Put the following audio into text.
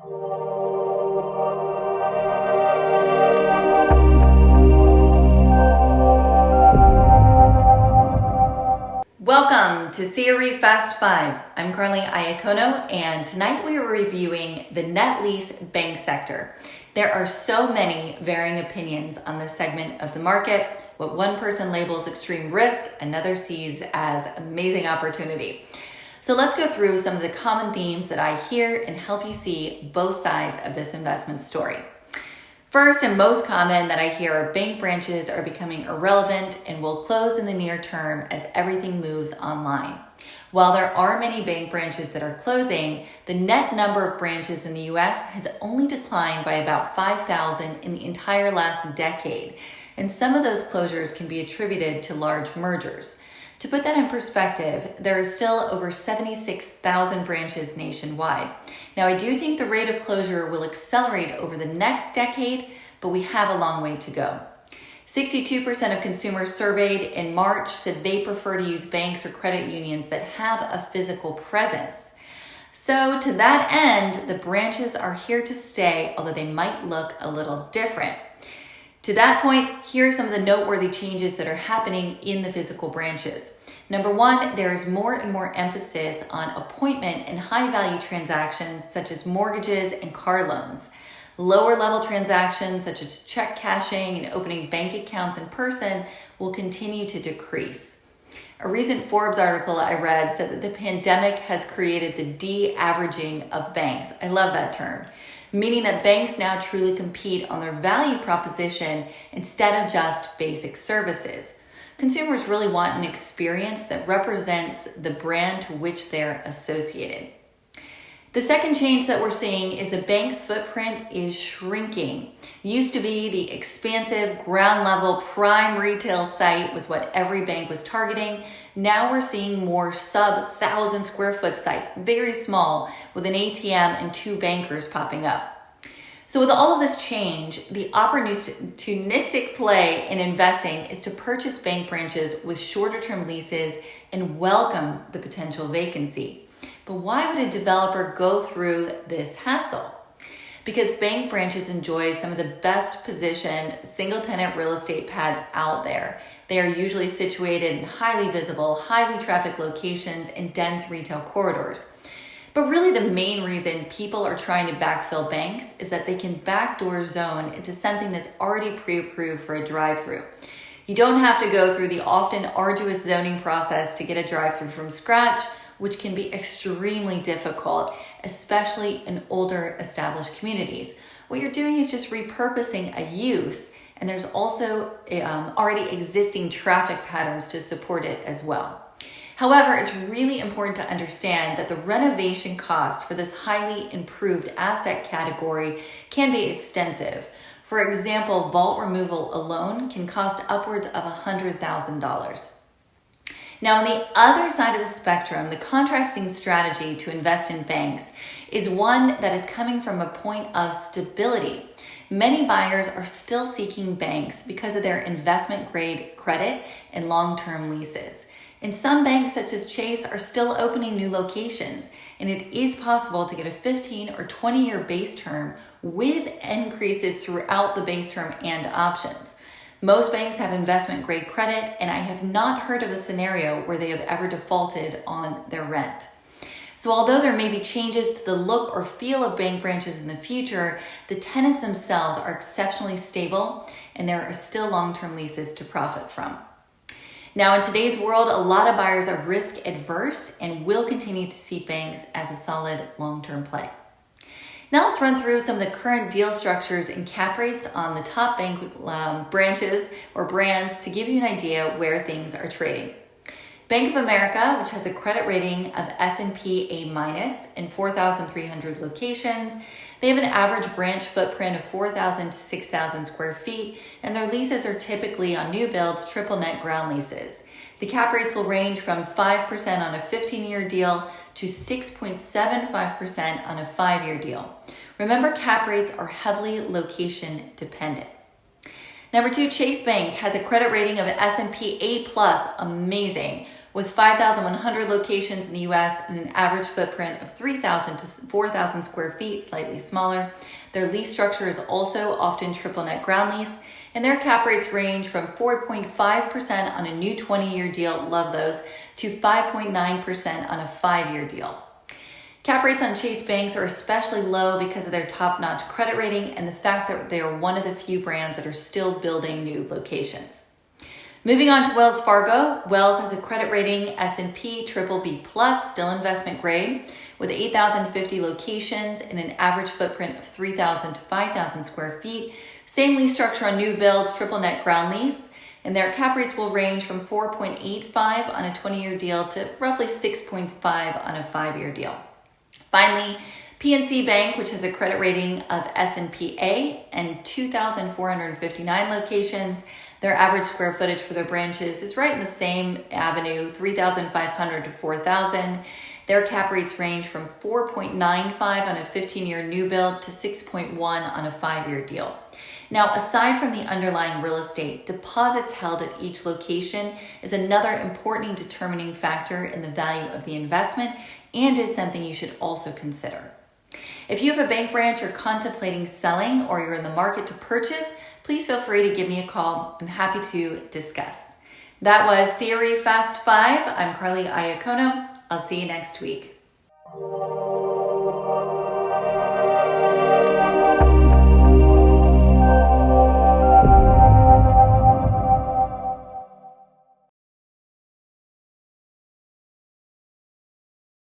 Welcome to CBRE Fast 5. I'm currently Iacono, and tonight we are reviewing the net lease bank sector. There are so many varying opinions on this segment of the market. What one person labels extreme risk, another sees as amazing opportunity. So let's go through some of the common themes that I hear and help you see both sides of this investment story. First and most common that I hear are bank branches are becoming irrelevant and will close in the near term as everything moves online. While there are many bank branches that are closing, the net number of branches in the US has only declined by about 5,000 in the entire last decade, and some of those closures can be attributed to large mergers. To put that in perspective, there are still over 76,000 branches nationwide. Now, I do think the rate of closure will accelerate over the next decade, but we have a long way to go. 62% of consumers surveyed in March said they prefer to use banks or credit unions that have a physical presence. So to that end, the branches are here to stay, although they might look a little different. To that point, here are some of the noteworthy changes that are happening in the physical branches. Number one, there is more and more emphasis on appointment and high-value transactions such as mortgages and car loans. Lower-level transactions such as check cashing and opening bank accounts in person will continue to decrease. A recent Forbes article I read said that the pandemic has created the de-averaging of banks. I love that term, meaning that banks now truly compete on their value proposition instead of just basic services. Consumers really want an experience that represents the brand to which they're associated. The second change that we're seeing is the bank footprint is shrinking. Used to be the expansive ground level prime retail site was what every bank was targeting. Now we're seeing more sub-1,000 square foot sites, very small, with an ATM and two bankers popping up. So with all of this change, the opportunistic play in investing is to purchase bank branches with shorter term leases and welcome the potential vacancy. But why would a developer go through this hassle? Because bank branches enjoy some of the best positioned single tenant real estate pads out there. They are usually situated in highly visible, highly trafficked locations and dense retail corridors. But really the main reason people are trying to backfill banks is that they can backdoor zone into something that's already pre-approved for a drive-through. You don't have to go through the often arduous zoning process to get a drive-through from scratch, which can be extremely difficult, especially in older established communities. What you're doing is just repurposing a use, and there's also already existing traffic patterns to support it as well. However, it's really important to understand that the renovation cost for this highly improved asset category can be extensive. For example, vault removal alone can cost upwards of $100,000. Now, on the other side of the spectrum, the contrasting strategy to invest in banks is one that is coming from a point of stability. Many buyers are still seeking banks because of their investment grade credit and long-term leases. And some banks, such as Chase, are still opening new locations, and it is possible to get a 15 or 20-year base term with increases throughout the base term and options. Most banks have investment grade credit, and I have not heard of a scenario where they have ever defaulted on their rent. So although there may be changes to the look or feel of bank branches in the future, the tenants themselves are exceptionally stable, and there are still long-term leases to profit from. Now, in today's world, a lot of buyers are risk adverse and will continue to see banks as a solid long-term play. Now let's run through some of the current deal structures and cap rates on the top bank branches or brands to give you an idea where things are trading. Bank of America, which has a credit rating of S&P A- in 4,300 locations, they have an average branch footprint of 4,000 to 6,000 square feet, and their leases are typically on new builds, triple net ground leases. The cap rates will range from 5% on a 15-year deal to 6.75% on a 5-year deal. Remember, cap rates are heavily location dependent. Number 2, Chase Bank has a credit rating of an S&P A+, amazing, With 5,100 locations in the US and an average footprint of 3,000 to 4,000 square feet, slightly smaller, their lease structure is also often triple net ground lease, and their cap rates range from 4.5% on a new 20-year deal, love those, to 5.9% on a 5-year deal. Cap rates on Chase banks are especially low because of their top-notch credit rating and the fact that they are one of the few brands that are still building new locations. Moving on to Wells Fargo, Wells has a credit rating S&P BBB+, still investment grade, with 8,050 locations and an average footprint of 3,000 to 5,000 square feet. Same lease structure on new builds, triple net ground lease, and their cap rates will range from 4.85 on a 20-year deal to roughly 6.5 on a 5-year deal. Finally, Pnc Bank, which has a credit rating of S&P A and 2,459 locations. Their average square footage for their branches is right in the same avenue, 3,500 to 4,000. Their cap rates range from 4.95 on a 15-year new build to 6.1 on a 5-year deal. Now, aside from the underlying real estate, deposits held at each location is another important determining factor in the value of the investment and is something you should also consider. If you have a bank branch you're contemplating selling or you're in the market to purchase, please feel free to give me a call. I'm happy to discuss. That was CRE Fast 5. I'm Carly Iacono. I'll see you next week.